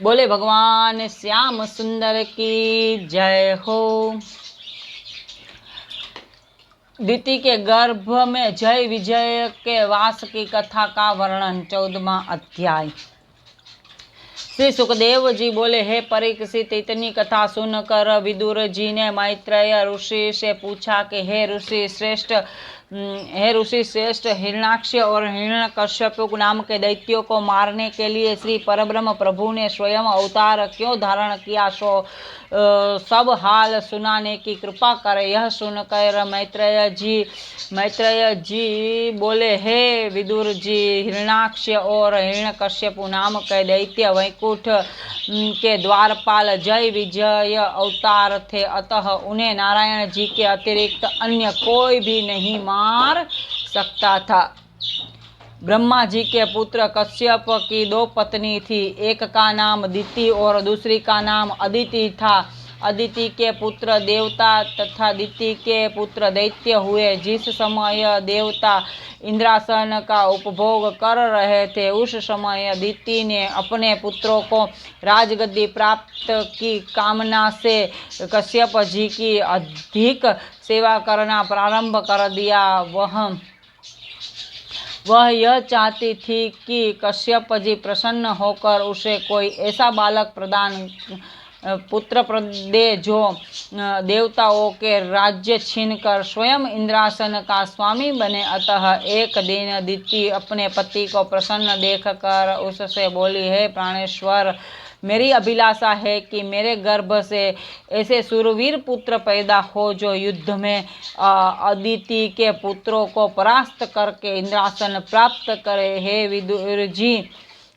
बोले भगवान श्याम सुंदर की जय हो। दिति के गर्भ में जय विजय के वास की कथा का वर्णन 14वां अध्याय। श्री सुखदेव जी बोले, हे परीक्षित, इतनी कथा सुनकर विदुर जी ने मैत्रेय ऋषि से पूछा कि हे ऋषि श्रेष्ठ, हिरण्याक्ष और हिरण्यकश्यप नाम के दैत्यों को मारने के लिए श्री परब्रह्म प्रभु ने स्वयं अवतार क्यों धारण किया, सो सब हाल सुनाने की कृपा करे। यह सुनकर मैत्रेय जी बोले, हे विदुर जी, हिरण्याक्ष और हिरण्यकश्यप नाम के दैत्य वैकुंठ के द्वारपाल जय विजय अवतार थे, अतः उन्हें नारायण जी के अतिरिक्त अन्य कोई भी नहीं मार सकता था। ब्रह्मा जी के पुत्र कश्यप की 2 पत्नी थी, एक का नाम दिति और दूसरी का नाम अदिति था। अदिति के पुत्र देवता तथा दिति के पुत्र दैत्य हुए। जिस समय देवता इंद्रासन का उपभोग कर रहे थे, उस समय दिति ने अपने पुत्रों को राजगद्दी प्राप्त की कामना से कश्यप जी की अधिक सेवा करना प्रारंभ कर दिया। वह यह चाहती थी कि कश्यप जी प्रसन्न होकर उसे कोई ऐसा बालक पुत्र दे जो देवताओं के राज्य छीनकर स्वयं इंद्रासन का स्वामी बने। अतः एक दिन दिति अपने पति को प्रसन्न देखकर उससे बोली, हे प्राणेश्वर, मेरी अभिलाषा है कि मेरे गर्भ से ऐसे शूरवीर पुत्र पैदा हो जो युद्ध में अदिति के पुत्रों को परास्त करके इंद्रासन प्राप्त करे। हे विदुर जी,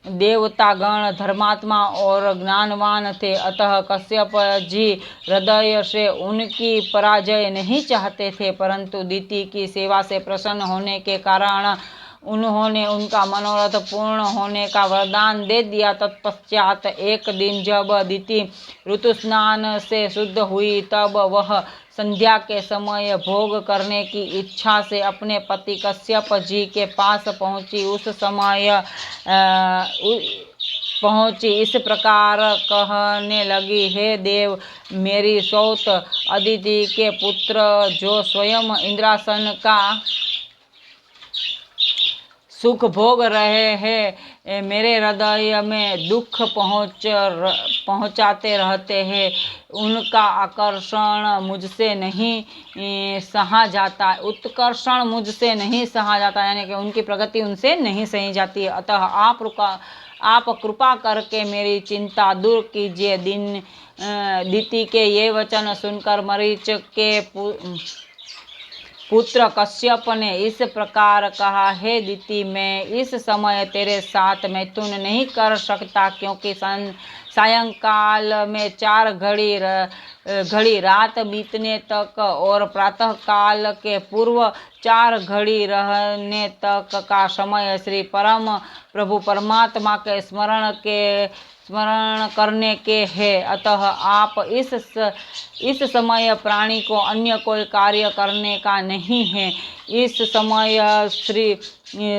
देवतागण धर्मात्मा और ज्ञानवान थे, अतः कश्यप जी हृदय से उनकी पराजय नहीं चाहते थे, परंतु दिति की सेवा से प्रसन्न होने के कारण उन्होंने उनका मनोरथ पूर्ण होने का वरदान दे दिया। तत्पश्चात एक दिन जब दिति ऋतु स्नान से शुद्ध हुई, तब वह संध्या के समय भोग करने की इच्छा से अपने पति कश्यप जी के पास पहुंची इस प्रकार कहने लगी, हे देव, मेरी सौत अदिति के पुत्र जो स्वयं इंद्रासन का सुख भोग रहे हैं, मेरे हृदय में दुख पहुंचाते रहते हैं। उनका आकर्षण मुझसे नहीं सहा जाता, उत्कर्षण मुझसे नहीं सहा जाता, यानी कि उनकी प्रगति उनसे नहीं सही जाती। अतः आप कृपा करके मेरी चिंता दूर कीजिए। दिति के ये वचन सुनकर मरीच के पुत्र कश्यप ने इस प्रकार कहा, हे दिति, मैं इस समय तेरे साथ मैथुन नहीं कर सकता, क्योंकि सायंकाल में 4 घड़ी रात बीतने तक और प्रातः काल के पूर्व 4 घड़ी रहने तक का समय श्री परम प्रभु परमात्मा के स्मरण करने के है। अतः आप इस समय प्राणी को अन्य कोई कार्य करने का नहीं है। इस समय श्री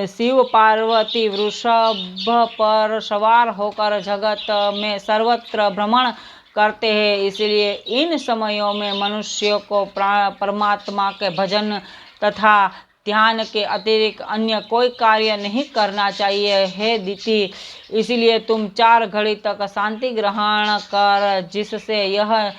शिव पार्वती वृषभ पर सवार होकर जगत में सर्वत्र भ्रमण करते हैं, इसलिए इन समयों में मनुष्य को परमात्मा के भजन तथा ध्यान के अतिरिक्त अन्य कोई कार्य नहीं करना चाहिए। हे दिति, इसलिए तुम 4 घड़ी तक शांति ग्रहण कर, जिससे यह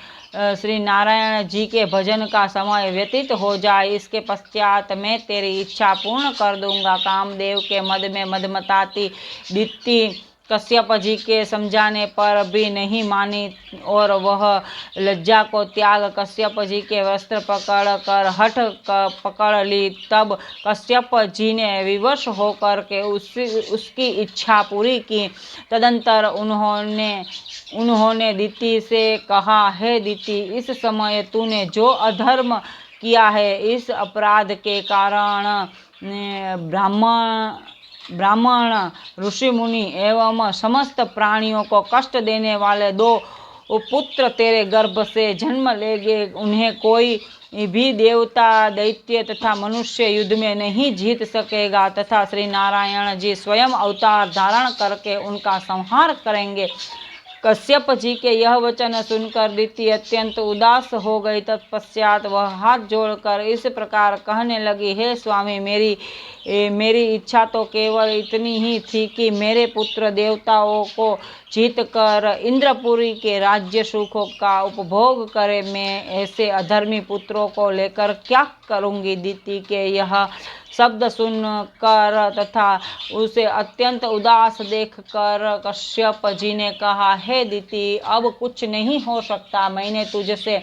श्री नारायण जी के भजन का समय व्यतीत हो जाए। इसके पश्चात मैं तेरी इच्छा पूर्ण कर दूंगा। कामदेव के मद में मदमताती दिति कश्यप जी के समझाने पर भी नहीं मानी और वह लज्जा को त्याग कश्यप जी के वस्त्र पकड़कर हठ पकड़ ली। तब कश्यप जी ने विवश होकर के उसकी इच्छा पूरी की। तदंतर उन्होंने दिति से कहा, हे दिति, इस समय तूने जो अधर्म किया है, इस अपराध के कारण ब्राह्मण ऋषि मुनि एवं समस्त प्राणियों को कष्ट देने वाले 2 पुत्र तेरे गर्भ से जन्म लेंगे। उन्हें कोई भी देवता, दैत्य तथा मनुष्य युद्ध में नहीं जीत सकेगा तथा श्री नारायण जी स्वयं अवतार धारण करके उनका संहार करेंगे। कश्यप जी के यह वचन सुनकर दिति अत्यंत उदास हो गई। तत्पश्चात वह हाथ जोड़कर इस प्रकार कहने लगी, हे स्वामी, मेरी इच्छा तो केवल इतनी ही थी कि मेरे पुत्र देवताओं को जीत कर इंद्रपुरी के राज्य सुखों का उपभोग करे। मैं ऐसे अधर्मी पुत्रों को लेकर क्या करूंगी। दिति के यह शब्द सुनकर तथा उसे अत्यंत उदास देखकर कश्यप जी ने कहा, हे दिति, अब कुछ नहीं हो सकता। मैंने तुझसे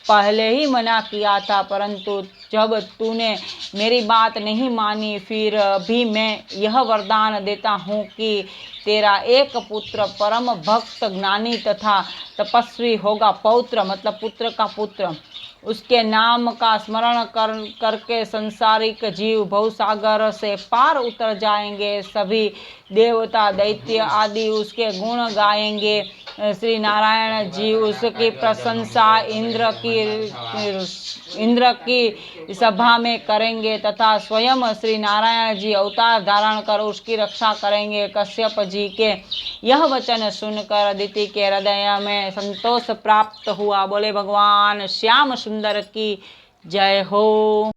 पहले ही मना किया था, परंतु जब तूने मेरी बात नहीं मानी, फिर भी मैं यह वरदान देता हूँ कि तेरा एक पुत्र परम भक्त, ज्ञानी तथा तपस्वी होगा। पौत्र मतलब पुत्र का पुत्र। उसके नाम का स्मरण करके संसारिक जीव भवसागर से पार उतर जाएंगे। सभी देवता, दैत्य आदि उसके गुण गाएंगे। श्री नारायण जी उसकी प्रशंसा इंद्र की सभा में करेंगे तथा स्वयं श्री नारायण जी अवतार धारण कर उसकी रक्षा करेंगे। कश्यप जी के यह वचन सुनकर अदिति के हृदय में संतोष प्राप्त हुआ। बोले भगवान श्याम सुंदर की जय हो।